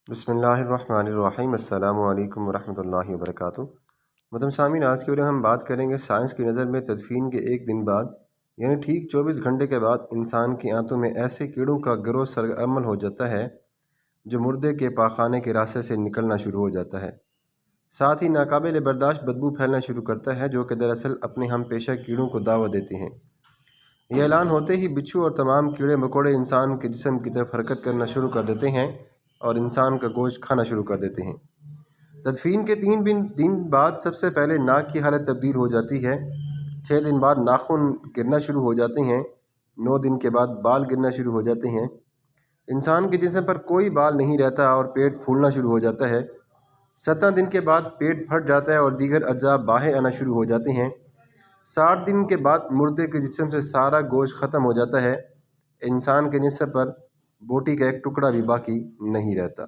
बिस्मिल्लाहिर्रहमानिर्रहीम। अस्सलामु अलैकुम वरहमतुल्लाहि वबरकातुहू। मतलब सामीन, आज की वीडियो में हम बात करेंगे साइंस की नज़र में तदफीन के एक दिन बाद यानी ठीक 24 घंटे के बाद इंसान की आंतों में ऐसे कीड़ों का गिरोह सरअमल हो जाता है जो मुर्दे के पाखाने के रास्ते से निकलना शुरू हो जाता है। साथ ही नाकाबिल बर्दाश्त बदबू फैलना शुरू करता है जो कि दरअसल अपने हम पेशा कीड़ों को दावत देती हैं। यह ऐलान होते ही बिच्छू और तमाम कीड़े मकोड़े इंसान के जिस्म की तरफ हरकत करना शुरू कर देते हैं और इंसान का गोश्त खाना शुरू कर देते हैं। तदफीन के 3 दिन बाद सबसे पहले नाक की हालत तब्दील हो जाती है। 6 दिन बाद नाखून गिरना शुरू हो जाते हैं। 9 दिन के बाद बाल गिरना शुरू हो जाते हैं। इंसान के जिस्म पर कोई बाल नहीं रहता और पेट फूलना शुरू हो जाता है। 17 दिन के बाद पेट फट जाता है और दीगर अज्जा बाहर आना शुरू हो जाते हैं। 60 दिन के बाद मुर्दे के जिस्म से सारा गोश्त ख़त्म हो जाता है। इंसान के जिस्म पर बोटी का एक टुकड़ा भी बाकी नहीं रहता।